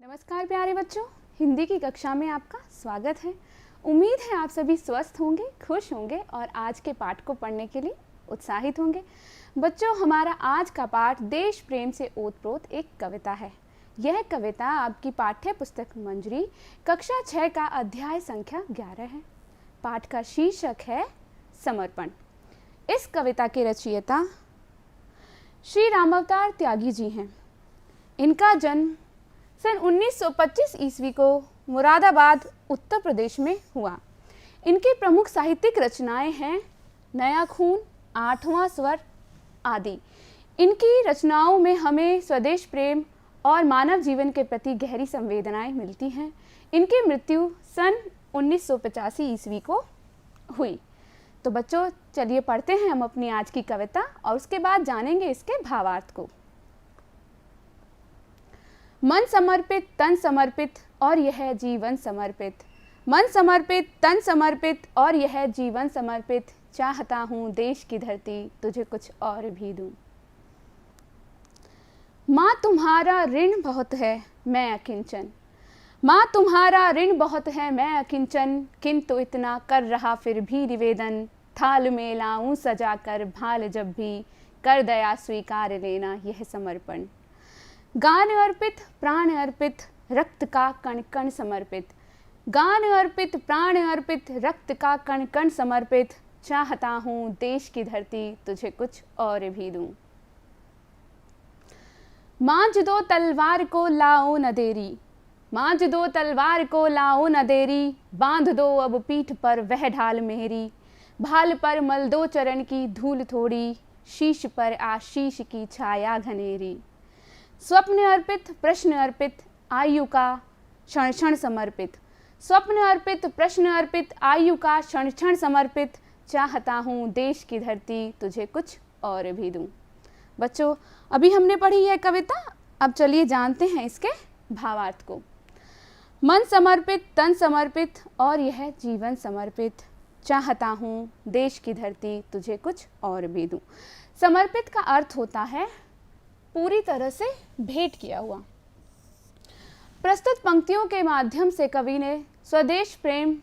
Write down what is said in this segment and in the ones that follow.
नमस्कार प्यारे बच्चों, हिंदी की कक्षा में आपका स्वागत है। उम्मीद है आप सभी स्वस्थ होंगे, खुश होंगे और आज के पाठ को पढ़ने के लिए उत्साहित होंगे। बच्चों, हमारा आज का पाठ देश प्रेम से ओतप्रोत एक कविता है। यह कविता आपकी पाठ्य पुस्तक मंजरी कक्षा 6 का अध्याय संख्या 11 है। पाठ का शीर्षक है समर्पण। इस कविता के रचयिता श्री रामावतार त्यागी जी हैं। इनका जन्म सन 1925 ईस्वी को मुरादाबाद उत्तर प्रदेश में हुआ। इनकी प्रमुख साहित्यिक रचनाएं हैं नया खून, आठवां स्वर आदि। इनकी रचनाओं में हमें स्वदेश प्रेम और मानव जीवन के प्रति गहरी संवेदनाएं मिलती हैं। इनकी मृत्यु सन 1985 ईस्वी को हुई। तो बच्चों, चलिए पढ़ते हैं हम अपनी आज की कविता और उसके बाद जानेंगे इसके भावार्थ को। मन समर्पित, तन समर्पित और यह जीवन समर्पित। मन समर्पित, तन समर्पित और यह जीवन समर्पित। चाहता हूँ देश की धरती तुझे कुछ और भी दूँ। माँ तुम्हारा ऋण बहुत है मैं अकिंचन। माँ तुम्हारा ऋण बहुत है मैं अकिंचन, किंतु इतना कर रहा फिर भी निवेदन। थाल में लाऊं सजा कर भाल जब भी, कर दया स्वीकार लेना यह समर्पण। गान अर्पित, प्राण अर्पित, रक्त का कण कण समर्पित। गान अर्पित, प्राण अर्पित, रक्त का कण कण समर्पित। चाहता हूँ देश की धरती तुझे कुछ और भी दूँ। मांझ दो तलवार को लाओ न देरी। मांझ दो तलवार को लाओ न देरी। बांध दो अब पीठ पर वह ढाल मेरी। भाल पर मल दो चरण की धूल थोड़ी। शीश पर आशीष की छाया घनेरी। स्वप्न अर्पित, प्रश्न अर्पित, आयु का क्षण क्षण समर्पित। स्वप्न अर्पित, प्रश्न अर्पित, आयु का क्षण क्षण समर्पित। चाहता हूँ देश की धरती तुझे कुछ और भी दूँ। बच्चों, अभी हमने पढ़ी यह कविता, अब चलिए जानते हैं इसके भावार्थ को। मन समर्पित, तन समर्पित और यह जीवन समर्पित। चाहता हूँ देश की धरती तुझे कुछ और भी दूँ। समर्पित का अर्थ होता है पूरी तरह से भेंट किया हुआ। प्रस्तुत पंक्तियों के माध्यम से कवि ने स्वदेश प्रेम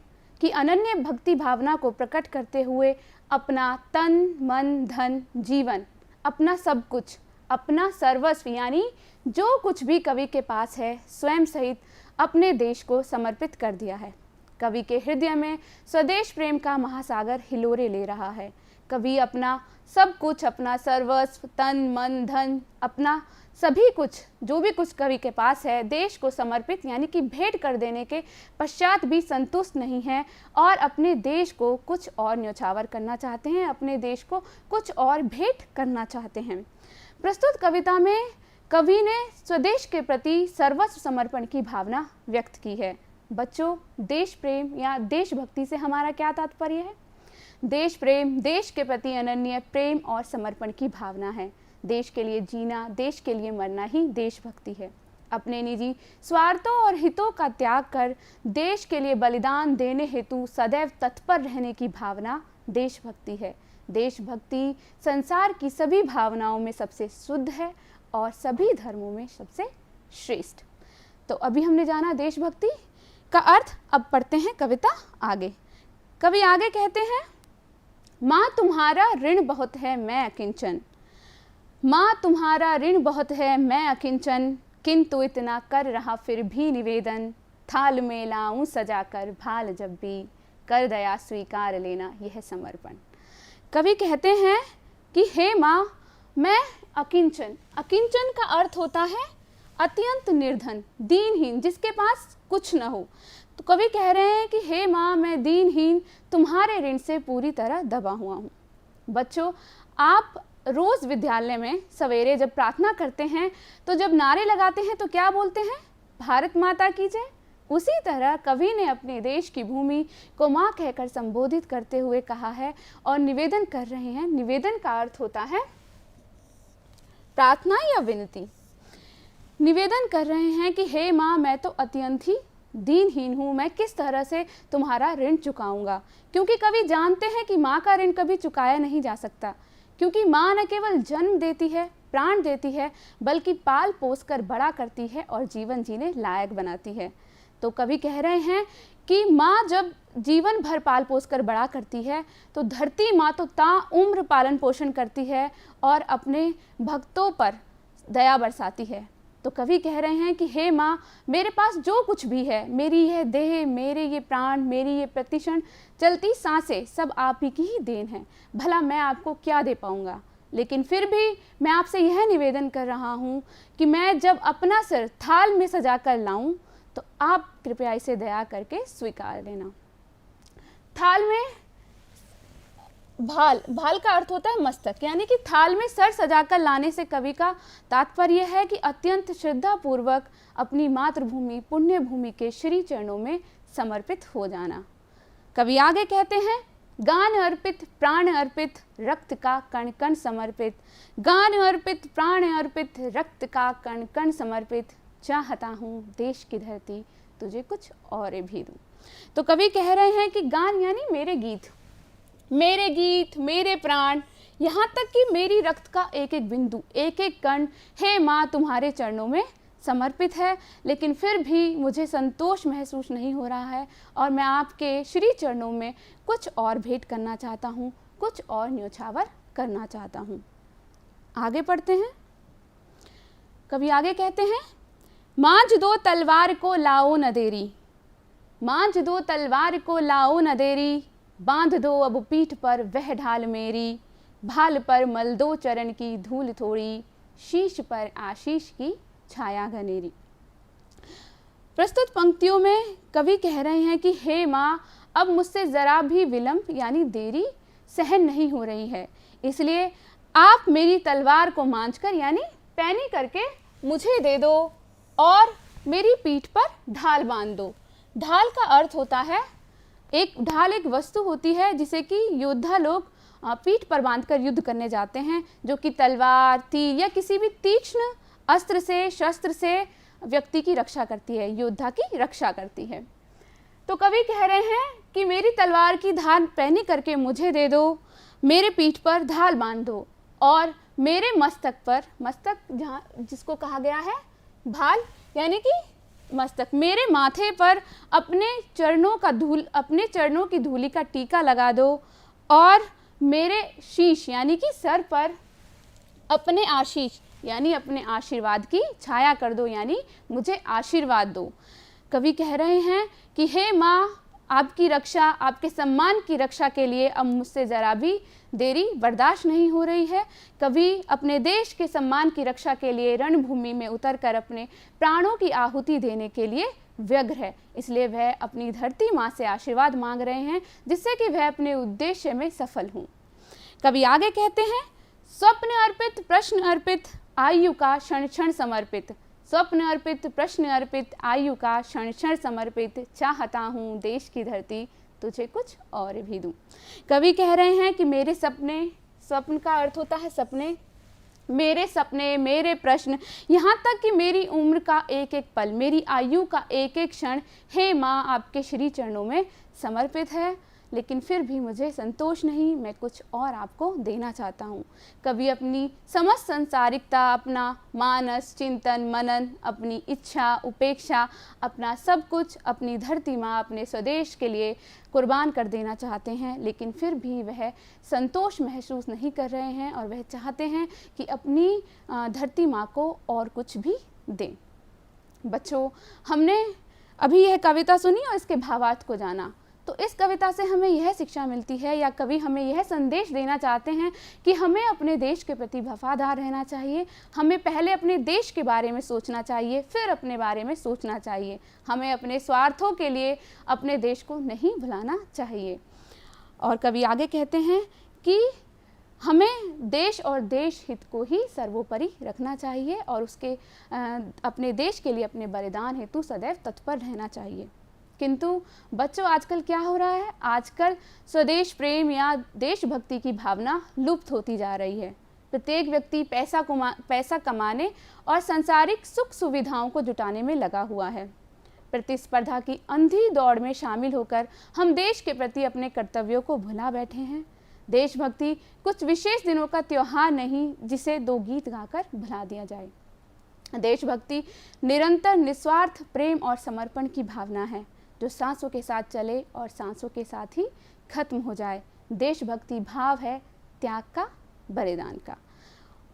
की अनन्य भक्ति भावना को प्रकट करते हुए अपना तन, मन, धन, जीवन, अपना सब कुछ, अपना सर्वस्व यानी जो कुछ भी कवि के पास है, स्वयं सहित अपने देश को समर्पित कर दिया है। कवि के हृदय में स्वदेश प्रेम का महासागर हिलोरे ले रहा है। कवि अपना सब कुछ, अपना सर्वस्व, तन, मन, धन, अपना सभी कुछ, जो भी कुछ कवि के पास है, देश को समर्पित यानी कि भेंट कर देने के पश्चात भी संतुष्ट नहीं है और अपने देश को कुछ और न्यौछावर करना चाहते हैं, अपने देश को कुछ और भेंट करना चाहते हैं। प्रस्तुत कविता में कवि ने स्वदेश के प्रति सर्वस्व समर्पण की भावना व्यक्त की है। बच्चों, देश प्रेम या देशभक्ति से हमारा क्या तात्पर्य है? देश प्रेम देश के प्रति अनन्य प्रेम और समर्पण की भावना है। देश के लिए जीना, देश के लिए मरना ही देशभक्ति है। अपने निजी स्वार्थों और हितों का त्याग कर देश के लिए बलिदान देने हेतु सदैव तत्पर रहने की भावना देशभक्ति है। देशभक्ति संसार की सभी भावनाओं में सबसे शुद्ध है और सभी धर्मों में सबसे श्रेष्ठ। तो अभी हमने जाना देशभक्ति का अर्थ, अब पढ़ते हैं कविता आगे। कवि आगे कहते हैं, माँ तुम्हारा ऋण बहुत है मैं अकिंचन। माँ तुम्हारा ऋण बहुत है मैं अकिंचन, किंतु इतना कर रहा फिर भी निवेदन। थाल में लाऊं सजा कर भाल जब भी, कर दया स्वीकार लेना यह समर्पण। कवि कहते हैं कि हे माँ, मैं अकिंचन। अकिंचन का अर्थ होता है अत्यंत निर्धन, दीनहीन, जिसके पास कुछ न हो। तो कवि कह रहे हैं कि हे माँ, मैं दीनहीन तुम्हारे ऋण से पूरी तरह दबा हुआ हूँ। बच्चों, आप रोज़ विद्यालय में सवेरे जब प्रार्थना करते हैं तो जब नारे लगाते हैं तो क्या बोलते हैं? भारत माता की जय। उसी तरह कवि ने अपने देश की भूमि को माँ कहकर संबोधित करते हुए कहा है और निवेदन कर रहे हैं। निवेदन का अर्थ होता है प्रार्थना या विनती। निवेदन कर रहे हैं कि हे माँ, मैं तो अत्यंत ही दीनहीन हूँ, मैं किस तरह से तुम्हारा ऋण चुकाऊंगा। क्योंकि कवि जानते हैं कि माँ का ऋण कभी चुकाया नहीं जा सकता, क्योंकि माँ न केवल जन्म देती है प्राण देती है बल्कि पाल पोस कर बड़ा करती है और जीवन जीने लायक बनाती है। तो कवि कह रहे हैं कि माँ जब जीवन भर पाल पोस कर बड़ा करती है तो धरती माँ तो ताउम्र पालन पोषण करती है और अपने भक्तों पर दया बरसाती है। तो कवि कह रहे हैं कि हे माँ, मेरे पास जो कुछ भी है, मेरी यह देह, मेरे ये प्राण, मेरी ये प्रतिक्षण चलती सांसें सब आप ही की ही देन है। भला मैं आपको क्या दे पाऊँगा, लेकिन फिर भी मैं आपसे यह निवेदन कर रहा हूँ कि मैं जब अपना सिर थाल में सजा कर लाऊं तो आप कृपया इसे दया करके स्वीकार लेना। थाल में भाल का अर्थ होता है मस्तक, यानी कि थाल में सर सजाकर लाने से कवि का तात्पर्य है कि अत्यंत श्रद्धा पूर्वक अपनी मातृभूमि पुण्य भूमि के श्री चरणों में समर्पित हो जाना। कवि आगे कहते हैं, गान अर्पित प्राण अर्पित रक्त का कण कण समर्पित, गान अर्पित प्राण अर्पित रक्त का कण कण समर्पित, चाहता हूँ देश की धरती तुझे कुछ और भी दूं। तो कवि कह रहे हैं कि गान यानी मेरे गीत, मेरे प्राण, यहाँ तक कि मेरी रक्त का एक एक बिंदु, एक एक कण हे माँ तुम्हारे चरणों में समर्पित है। लेकिन फिर भी मुझे संतोष महसूस नहीं हो रहा है और मैं आपके श्री चरणों में कुछ और भेंट करना चाहता हूँ, कुछ और न्योछावर करना चाहता हूँ। आगे पढ़ते हैं। कवि आगे कहते हैं, मांझ दो तलवार को लाओ न देरी, मांझ दो तलवार को लाओ न देरी, बांध दो अब पीठ पर वह ढाल मेरी, भाल पर मल दो चरण की धूल थोड़ी, शीश पर आशीष की छाया घनेरी। प्रस्तुत पंक्तियों में कवि कह रहे हैं कि हे माँ, अब मुझसे जरा भी विलंब यानी देरी सहन नहीं हो रही है, इसलिए आप मेरी तलवार को मांझकर यानी पैनी करके मुझे दे दो और मेरी पीठ पर ढाल बांध दो। ढाल का अर्थ होता है, एक ढाल एक वस्तु होती है जिसे कि योद्धा लोग पीठ पर बांधकर युद्ध करने जाते हैं, जो कि तलवार, तीर या किसी भी तीक्ष्ण अस्त्र से, शस्त्र से व्यक्ति की रक्षा करती है, योद्धा की रक्षा करती है। तो कवि कह रहे हैं कि मेरी तलवार की धार पैनी करके मुझे दे दो, मेरे पीठ पर ढाल बांध दो और मेरे मस्तक पर, मस्तक जहाँ जिसको कहा गया है भाल यानी कि मस्तक, मेरे माथे पर अपने चरणों की धूलि का टीका लगा दो और मेरे शीश यानी कि सर पर अपने आशीष यानी अपने आशीर्वाद की छाया कर दो, यानी मुझे आशीर्वाद दो। कवि कह रहे हैं कि हे माँ, आपकी रक्षा, आपके सम्मान की रक्षा के लिए अब मुझसे ज़रा भी देरी बर्दाश्त नहीं हो रही है। कवि अपने देश के सम्मान की रक्षा के लिए रणभूमि में उतरकर अपने प्राणों की आहुति देने के लिए व्यग्र है, इसलिए वह अपनी धरती माँ से आशीर्वाद मांग रहे हैं जिससे कि वह अपने उद्देश्य में सफल हों। कवि आगे कहते हैं, स्वप्न अर्पित प्रश्न अर्पित आयु का क्षण क्षण समर्पित, स्वप्न अर्पित प्रश्न अर्पित आयु का क्षण क्षण समर्पित, चाहता हूँ देश की धरती तुझे कुछ और भी दूं। कवि कह रहे हैं कि मेरे सपने, स्वप्न का अर्थ होता है सपने, मेरे सपने, मेरे प्रश्न, यहाँ तक कि मेरी उम्र का एक एक पल, मेरी आयु का एक एक क्षण हे माँ आपके श्री चरणों में समर्पित है। लेकिन फिर भी मुझे संतोष नहीं, मैं कुछ और आपको देना चाहता हूँ। कवि अपनी समस्त संसारिकता, अपना मानस, चिंतन, मनन, अपनी इच्छा, उपेक्षा, अपना सब कुछ अपनी धरती माँ, अपने स्वदेश के लिए कुर्बान कर देना चाहते हैं, लेकिन फिर भी वह संतोष महसूस नहीं कर रहे हैं और वह चाहते हैं कि अपनी धरती माँ को और कुछ भी दें। बच्चों, हमने अभी यह कविता सुनी और इसके भावार्थ को जाना, तो इस कविता से हमें यह शिक्षा मिलती है या कवि हमें यह संदेश देना चाहते हैं कि हमें अपने देश के प्रति वफादार रहना चाहिए। हमें पहले अपने देश के बारे में सोचना चाहिए, फिर अपने बारे में सोचना चाहिए। हमें अपने स्वार्थों के लिए अपने देश को नहीं भुलाना चाहिए। और कवि आगे कहते हैं कि हमें देश और देश हित को ही सर्वोपरि रखना चाहिए और उसके अपने देश के लिए अपने बलिदान हेतु सदैव तत्पर रहना चाहिए। किंतु बच्चों, आजकल क्या हो रहा है? आजकल स्वदेश प्रेम या देशभक्ति की भावना लुप्त होती जा रही है। प्रत्येक व्यक्ति पैसा कमाने और सांसारिक सुख सुविधाओं को जुटाने में लगा हुआ है। प्रतिस्पर्धा की अंधी दौड़ में शामिल होकर हम देश के प्रति अपने कर्तव्यों को भुला बैठे हैं। देशभक्ति कुछ विशेष दिनों का त्योहार नहीं जिसे दो गीत गाकर भुला दिया जाए। देशभक्ति निरंतर निस्वार्थ प्रेम और समर्पण की भावना है जो सांसों के साथ चले और सांसों के साथ ही खत्म हो जाए। देशभक्ति भाव है त्याग का, बलिदान का।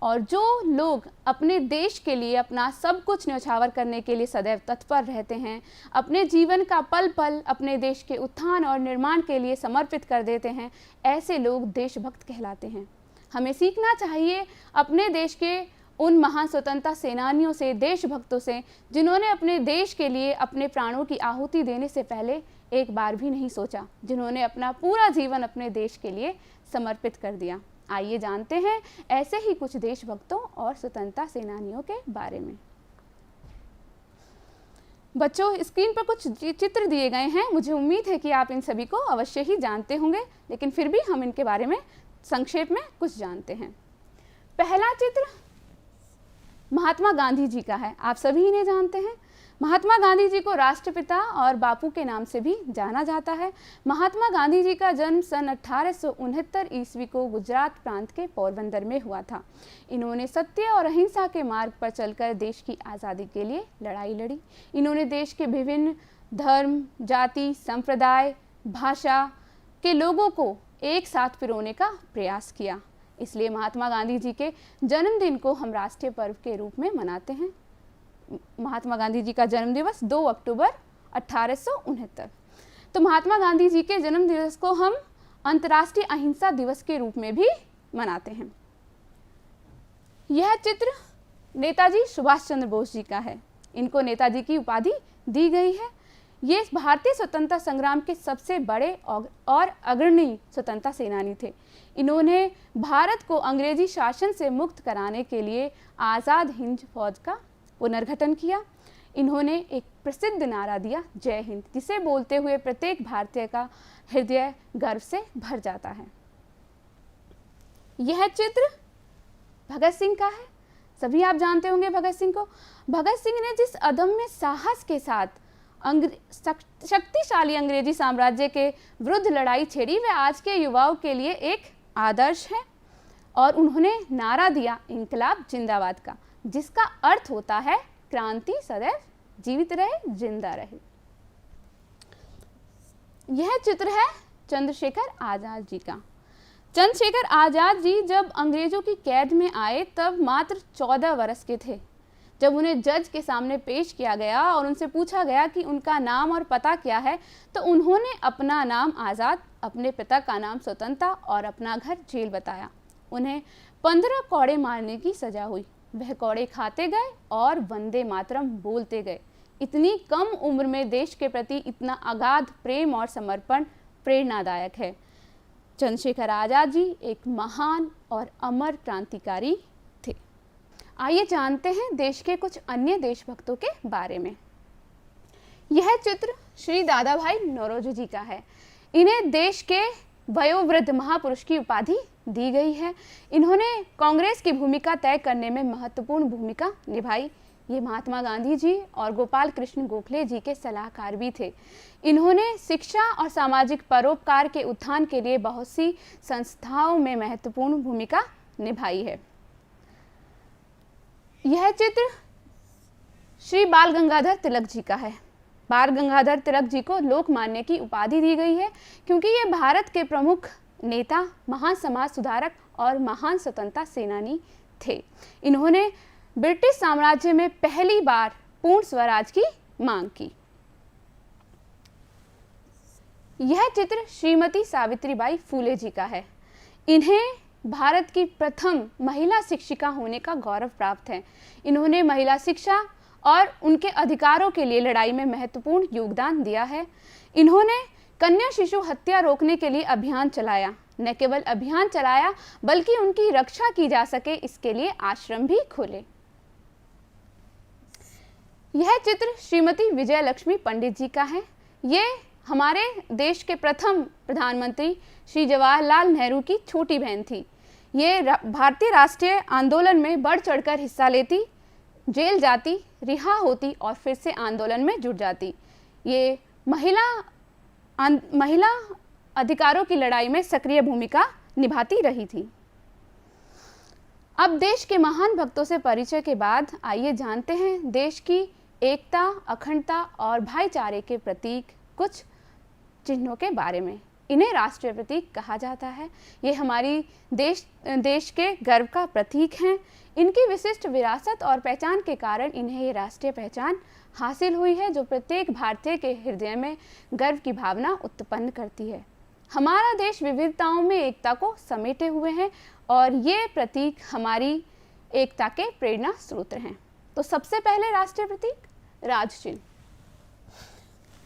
और जो लोग अपने देश के लिए अपना सब कुछ न्यौछावर करने के लिए सदैव तत्पर रहते हैं, अपने जीवन का पल पल अपने देश के उत्थान और निर्माण के लिए समर्पित कर देते हैं, ऐसे लोग देशभक्त कहलाते हैं। हमें सीखना चाहिए अपने देश के उन महान स्वतंत्रता सेनानियों से, देशभक्तों से, जिन्होंने अपने देश के लिए अपने प्राणों की आहुति देने से पहले एक बार भी नहीं सोचा, जिन्होंने अपना पूरा जीवन अपने देश के लिए समर्पित कर दिया। आइए जानते हैं ऐसे ही कुछ देशभक्तों और स्वतंत्रता सेनानियों के बारे में। बच्चों, स्क्रीन पर कुछ चित्र दिए गए हैं। मुझे उम्मीद है कि आप इन सभी को अवश्य ही जानते होंगे, लेकिन फिर भी हम इनके बारे में संक्षेप में कुछ जानते हैं। पहला चित्र महात्मा गांधी जी का है। आप सभी इन्हें जानते हैं। महात्मा गांधी जी को राष्ट्रपिता और बापू के नाम से भी जाना जाता है। महात्मा गांधी जी का जन्म सन 1869 ईस्वी को गुजरात प्रांत के पोरबंदर में हुआ था। इन्होंने सत्य और अहिंसा के मार्ग पर चलकर देश की आज़ादी के लिए लड़ाई लड़ी। इन्होंने देश के विभिन्न धर्म, जाति, संप्रदाय, भाषा के लोगों को एक साथ पिरोने का प्रयास किया। इसलिए महात्मा गांधी जी के जन्मदिन को हम राष्ट्रीय पर्व के रूप में मनाते हैं। महात्मा गांधी जी का जन्म दिवस 2 अक्टूबर 1869। तो महात्मा गांधी जी के जन्म दिवस को हम अंतर्राष्ट्रीय अहिंसा दिवस के रूप में भी मनाते हैं। यह चित्र नेताजी सुभाष चंद्र बोस जी का है। इनको नेताजी की उपाधि दी गई है। ये भारतीय स्वतंत्रता संग्राम के सबसे बड़े और अग्रणी स्वतंत्रता सेनानी थे। इन्होंने भारत को अंग्रेजी शासन से मुक्त कराने के लिए आज़ाद हिंद फौज का पुनर्गठन किया। इन्होंने एक प्रसिद्ध नारा दिया, जय हिंद, जिसे बोलते हुए प्रत्येक भारतीय का हृदय गर्व से भर जाता है। यह चित्र भगत सिंह का है। सभी आप जानते होंगे भगत सिंह को। भगत सिंह ने जिस अदम्य साहस के साथ शक्तिशाली अंग्रेजी साम्राज्य के विरुद्ध लड़ाई छेड़ी, वह आज के युवाओं के लिए एक आदर्श है। और उन्होंने नारा दिया, इंकलाब जिंदाबाद का, जिसका अर्थ होता है क्रांति सदैव जीवित रहे, जिंदा रहे। यह चित्र है चंद्रशेखर आजाद जी का। चंद्रशेखर आजाद जी जब अंग्रेजों की कैद में आए तब मात्र 14 वर्ष के थे। जब उन्हें जज के सामने पेश किया गया और उनसे पूछा गया कि उनका नाम और पता क्या है, तो उन्होंने अपना नाम आज़ाद, अपने पिता का नाम स्वतंत्रता और अपना घर जेल बताया। उन्हें 15 कौड़े मारने की सजा हुई। वह कौड़े खाते गए और वंदे मातरम बोलते गए। इतनी कम उम्र में देश के प्रति इतना अगाध प्रेम और समर्पण प्रेरणादायक है। चंद्रशेखर आजाद जी एक महान और अमर क्रांतिकारी थे। आइए जानते हैं देश के कुछ अन्य देशभक्तों के बारे में। यह चित्र श्री दादा भाई नौरोजी जी का है। इन्हें देश के वयोवृद्ध महापुरुष की उपाधि दी गई है। इन्होंने कांग्रेस की भूमिका तय करने में महत्वपूर्ण भूमिका निभाई। ये महात्मा गांधी जी और गोपाल कृष्ण गोखले जी के सलाहकार भी थे। इन्होंने शिक्षा और सामाजिक परोपकार के उत्थान के लिए बहुत सी संस्थाओं में महत्वपूर्ण भूमिका निभाई है। यह चित्र श्री बाल गंगाधर तिलक जी का है। बाल गंगाधर तिलक जी को लोकमान्य की उपाधि दी गई है क्योंकि ये भारत के प्रमुख नेता, महान समाज सुधारक और महान स्वतंत्रता सेनानी थे। इन्होंने ब्रिटिश साम्राज्य में पहली बार पूर्ण स्वराज की मांग की। यह चित्र श्रीमती सावित्रीबाई फूले जी का है। इन्हें भारत की प्रथम महिला शिक्षिका होने का गौरव प्राप्त है। इन्होंने महिला शिक्षा और उनके अधिकारों के लिए लड़ाई में महत्वपूर्ण योगदान दिया है। इन्होंने कन्या शिशु हत्या रोकने के लिए अभियान चलाया। न केवल अभियान चलाया बल्कि उनकी रक्षा की जा सके इसके लिए आश्रम भी खोले। यह चित्र श्रीमती विजय लक्ष्मी पंडित जी का है। ये हमारे देश के प्रथम प्रधानमंत्री श्री जवाहरलाल नेहरू की छोटी बहन थी। ये भारतीय राष्ट्रीय आंदोलन में बढ़ चढ़कर हिस्सा लेती, जेल जाती, रिहा होती और फिर से आंदोलन में जुट जाती। ये महिला अधिकारों की लड़ाई में सक्रिय भूमिका निभाती रही थी। अब देश के महान भक्तों से परिचय के बाद आइए जानते हैं देश की एकता, अखंडता और भाईचारे के प्रतीक कुछ चिन्हों के बारे में। इन्हें राष्ट्रीय प्रतीक कहा जाता है। ये हमारी देश के गर्व का प्रतीक हैं। इनकी विशिष्ट विरासत और पहचान के कारण इन्हें ये राष्ट्रीय पहचान हासिल हुई है, जो प्रत्येक भारतीय के हृदय में गर्व की भावना उत्पन्न करती है। हमारा देश विविधताओं में एकता को समेटे हुए हैं और ये प्रतीक हमारी एकता के प्रेरणा स्रोत हैं। तो सबसे पहले राष्ट्रीय प्रतीक राज चिन्ह।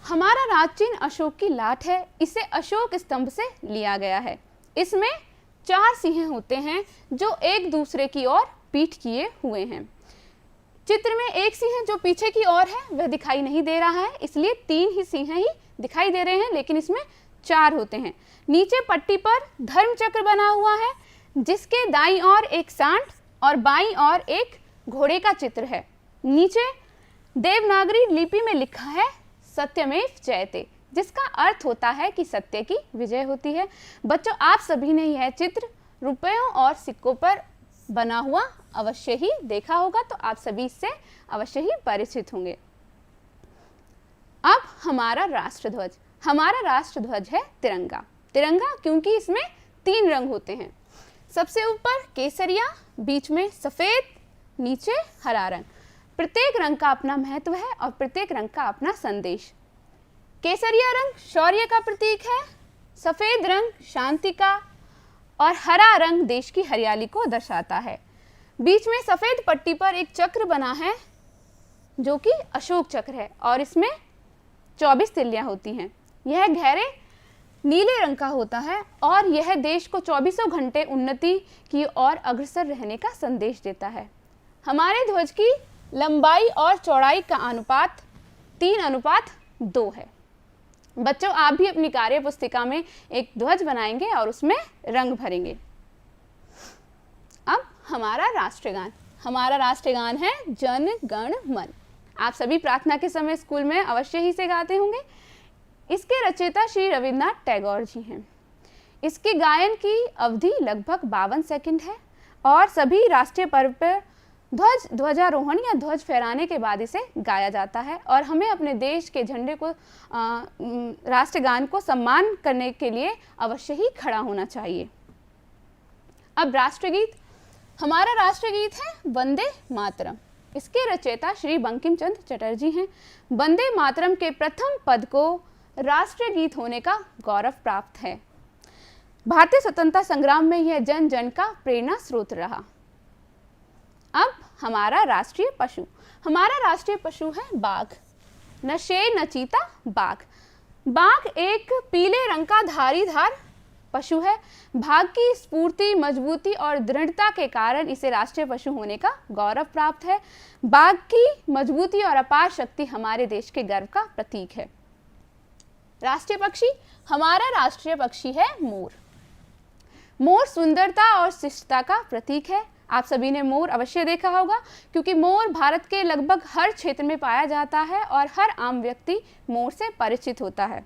हमारा राज चिन्ह अशोक की लाट है। इसे अशोक स्तंभ से लिया गया है। इसमें 4 सिंह होते हैं जो एक दूसरे की ओर पीठ किए हुए हैं। चित्र में एक सिंह जो पीछे की ओर है वह दिखाई नहीं दे रहा है, इसलिए 3 ही सिंह ही दिखाई दे रहे हैं, लेकिन इसमें 4 होते हैं। नीचे पट्टी पर धर्म चक्र बना हुआ है, जिसके दाईं ओर एक सांड और बाईं ओर एक घोड़े का चित्र है। नीचे देवनागरी लिपि में लिखा है सत्यमेव जयते, जिसका अर्थ होता है कि सत्य की विजय होती है। बच्चों, आप सभी ने यह चित्र रुपयों और सिक्कों पर बना हुआ अवश्य ही देखा होगा, तो आप सभी इससे अवश्य ही परिचित होंगे। अब हमारा राष्ट्रध्वज। हमारा राष्ट्रध्वज है तिरंगा। तिरंगा क्योंकि इसमें 3 रंग होते हैं। सबसे ऊपर केसरिया, बीच में सफेद, नीचे हरा रंग। प्रत्येक रंग का अपना महत्व है और प्रत्येक रंग का अपना संदेश। केसरिया रंग शौर्य का प्रतीक है, सफेद रंग शांति का और हरा रंग देश की हरियाली को दर्शाता है। बीच में सफेद पट्टी पर एक चक्र बना है जो कि अशोक चक्र है और इसमें 24 तिल्लियां होती हैं। यह गहरे नीले रंग का होता है और यह देश को 24 घंटे उन्नति की ओर अग्रसर रहने का संदेश देता है। हमारे ध्वज की लंबाई और चौड़ाई का अनुपात 3:2 है। बच्चों, आप भी अपनी कार्य पुस्तिका में एक ध्वज बनाएंगे और उसमें रंग भरेंगे। अब हमारा राष्ट्रगान। हमारा राष्ट्रगान है जन गण मन। आप सभी प्रार्थना के समय स्कूल में अवश्य ही से गाते होंगे। इसके रचयिता श्री रविन्द्रनाथ टैगोर जी हैं। इसके गायन की अवधि लगभग 52 सेकंड है और सभी राष्ट्रीय पर्व पर ध्वजारोहण या ध्वज फहराने के बाद इसे गाया जाता है और हमें अपने देश के झंडे को राष्ट्रगान को सम्मान करने के लिए अवश्य ही खड़ा होना चाहिए। अब राष्ट्रगीत। हमारा राष्ट्रगीत है वंदे मातरम। इसके रचयिता श्री बंकिम चंद्र चटर्जी हैं। वंदे मातरम के प्रथम पद को राष्ट्रीय गीत होने का गौरव प्राप्त है। भारतीय स्वतंत्रता संग्राम में यह जन जन का प्रेरणा स्रोत रहा। अब हमारा राष्ट्रीय पशु। हमारा राष्ट्रीय पशु है बाघ। न शेर न चीता, बाघ। बाघ एक पीले रंग का धारीदार पशु है। बाघ की स्फूर्ति, मजबूती और दृढ़ता के कारण इसे राष्ट्रीय पशु होने का गौरव प्राप्त है। बाघ की मजबूती और अपार शक्ति हमारे देश के गर्व का प्रतीक है। राष्ट्रीय पक्षी। हमारा राष्ट्रीय पक्षी है मोर। मोर सुंदरता और शिष्टता का प्रतीक है। आप सभी ने मोर अवश्य देखा होगा क्योंकि मोर भारत के लगभग हर क्षेत्र में पाया जाता है और हर आम व्यक्ति मोर से परिचित होता है।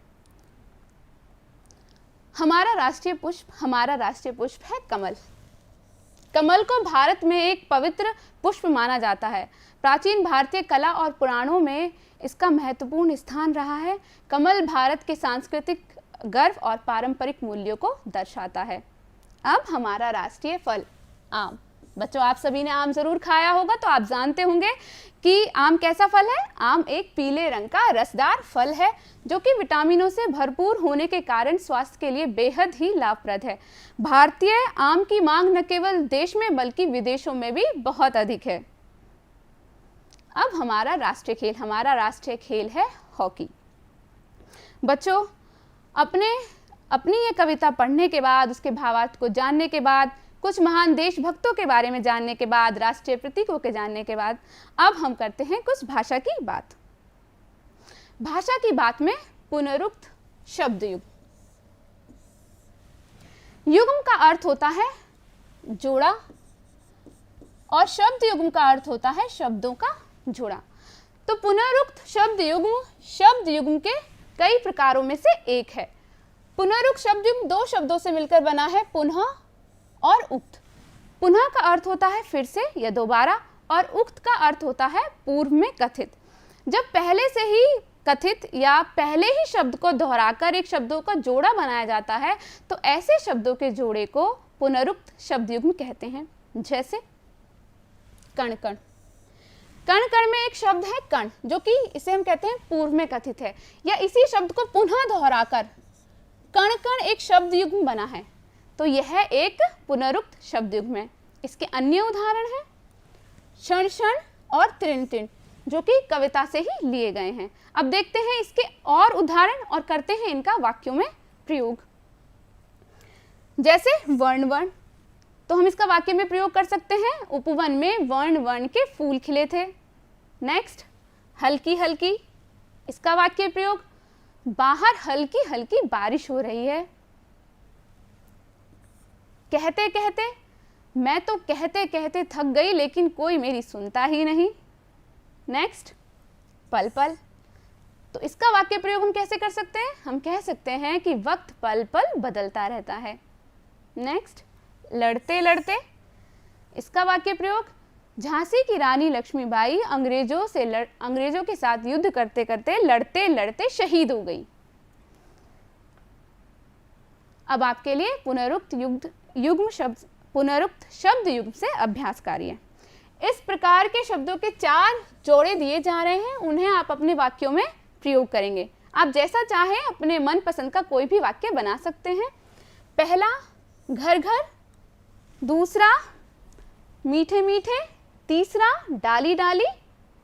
हमारा राष्ट्रीय पुष्प। हमारा राष्ट्रीय पुष्प है कमल। कमल को भारत में एक पवित्र पुष्प माना जाता है। प्राचीन भारतीय कला और पुराणों में इसका महत्वपूर्ण स्थान रहा है। कमल भारत के सांस्कृतिक गर्व और पारंपरिक मूल्यों को दर्शाता है। अब हमारा राष्ट्रीय फल आम। बच्चों, आप सभी ने आम जरूर खाया होगा तो आप जानते होंगे कि आम कैसा फल है। आम एक पीले रंग का रसदार फल है जो कि विटामिनों से भरपूर होने के कारण स्वास्थ्य के लिए बेहद ही लाभप्रद है। भारतीय आम की मांग न केवल देश में बल्कि विदेशों में भी बहुत अधिक है। अब हमारा राष्ट्रीय खेल। हमारा राष्ट्रीय खेल है हॉकी। बच्चों, अपनी ये कविता पढ़ने के बाद, उसके भावार्थ को जानने के बाद, कुछ महान देशभक्तों के बारे में जानने के बाद, राष्ट्रीय प्रतीकों के जानने के बाद, अब हम करते हैं कुछ भाषा की बात। भाषा की बात में पुनरुक्त शब्द युग्म। युग्म का अर्थ होता है जोड़ा और शब्द युग्म का अर्थ होता है शब्दों का जोड़ा। तो पुनरुक्त शब्द युग्म के कई प्रकारों में से एक है। पुनरुक्त शब्द युग्म दो शब्दों से मिलकर बना है, पुनः और उक्त। पुनः का अर्थ होता है फिर से या दोबारा, और उक्त का अर्थ होता है पूर्व में कथित। जब पहले से ही कथित या पहले ही शब्द को दोहराकर एक शब्दों का जोड़ा बनाया जाता है तो ऐसे शब्दों के जोड़े को पुनरुक्त शब्द युग्म कहते हैं। जैसे कण कण, कण कण में एक शब्द है कण, जो कि इसे हम कहते हैं पूर्व में कथित है, या इसी शब्द को पुनः दोहराकर कण कण एक शब्द युग्म बना है, तो यह एक पुनरुक्त शब्द युग्म है। इसके अन्य उदाहरण हैं क्षण क्षण और तृण तृण, जो कि कविता से ही लिए गए हैं। अब देखते हैं इसके और उदाहरण और करते हैं इनका वाक्यों में प्रयोग। जैसे वर्ण वर्ण, तो हम इसका वाक्य में प्रयोग कर सकते हैं, उपवन में वर्ण वर्ण के फूल खिले थे। नेक्स्ट, हल्की हल्की, इसका वाक्य प्रयोग, बाहर हल्की हल्की बारिश हो रही है। कहते कहते, मैं तो कहते कहते थक गई लेकिन कोई मेरी सुनता ही नहीं। नेक्स्ट, पल पल, तो इसका वाक्य प्रयोग हम कैसे कर सकते हैं? हम कह सकते हैं कि वक्त पल पल बदलता रहता है। नेक्स्ट, लड़ते लड़ते, इसका वाक्य प्रयोग, झांसी की रानी लक्ष्मीबाई अंग्रेजों के साथ युद्ध करते करते लड़ते लड़ते शहीद हो गई। अब आपके लिए पुनरुक्त शब्द युग्म से अभ्यास कार्य। इस प्रकार के शब्दों के 4 जोड़े दिए जा रहे हैं, उन्हें आप अपने वाक्यों में प्रयोग करेंगे। आप जैसा चाहें अपने मनपसंद का कोई भी वाक्य बना सकते हैं। पहला घर घर, दूसरा मीठे मीठे, तीसरा डाली डाली,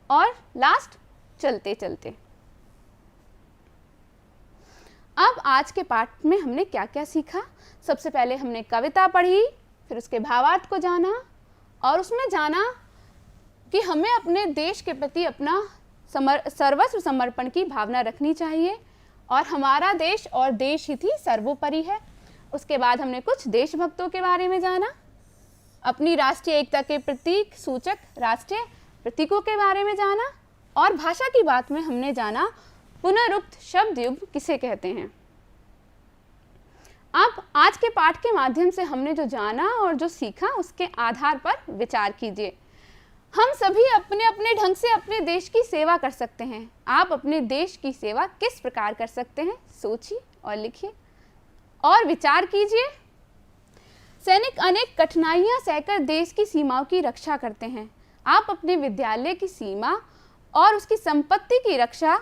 और लास्ट चलते चलते। अब आज के पाठ में हमने क्या क्या सीखा? सबसे पहले हमने कविता पढ़ी, फिर उसके भावार्थ को जाना, और उसमें जाना कि हमें अपने देश के प्रति अपना सर्वस्व समर्पण की भावना रखनी चाहिए, और हमारा देश और देश हित ही सर्वोपरि है। उसके बाद हमने कुछ देशभक्तों के बारे में जाना, अपनी राष्ट्रीय एकता के प्रतीक सूचक राष्ट्रीय प्रतीकों के बारे में जाना, और भाषा की बात में हमने जाना पुनरुक्त शब्द युग्म किसे कहते हैं। अब आज के पाठ के माध्यम से हमने जो जाना और जो सीखा उसके आधार पर विचार कीजिए। हम सभी अपने अपने ढंग से अपने देश की सेवा कर सकते हैं। आप अपने देश की सेवा किस प्रकार कर सकते हैं? सोचिए और लिखिए और विचार कीजिए। सैनिक अनेक कठिनाइयां सहकर देश की सीमाओं की रक्षा करते हैं। आप अपने विद्यालय की सीमा और उसकी संपत्ति की रक्षा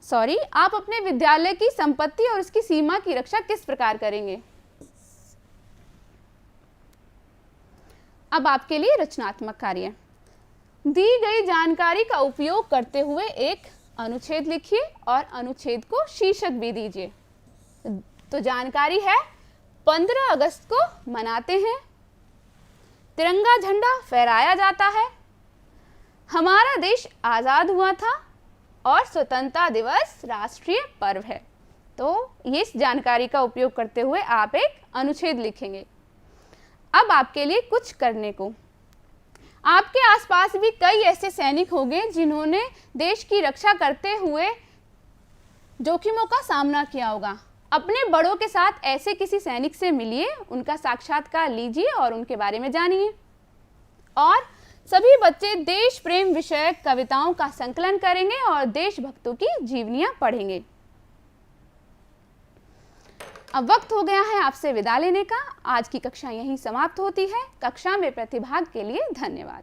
आप अपने विद्यालय की संपत्ति और उसकी सीमा की रक्षा किस प्रकार करेंगे? अब आपके लिए रचनात्मक कार्य। दी गई जानकारी का उपयोग करते हुए एक अनुच्छेद लिखिए और अनुच्छेद को शीर्षक भी दीजिए। तो जानकारी है 15 अगस्त को मनाते हैं, तिरंगा झंडा फहराया जाता है, हमारा देश आज़ाद हुआ था और स्वतंत्रता दिवस राष्ट्रीय पर्व है। तो इस जानकारी का उपयोग करते हुए आप एक अनुच्छेद लिखेंगे। अब आपके लिए कुछ करने को, आपके आसपास भी कई ऐसे सैनिक होंगे जिन्होंने देश की रक्षा करते हुए जोखिमों का सामना किया होगा। अपने बड़ों के साथ ऐसे किसी सैनिक से मिलिए, उनका साक्षात्कार लीजिए और उनके बारे में जानिए। और सभी बच्चे देश प्रेम विषयक कविताओं का संकलन करेंगे और देशभक्तों की जीवनियां पढ़ेंगे। अब वक्त हो गया है आपसे विदा लेने का। आज की कक्षा यहीं समाप्त होती है। कक्षा में प्रतिभाग के लिए धन्यवाद।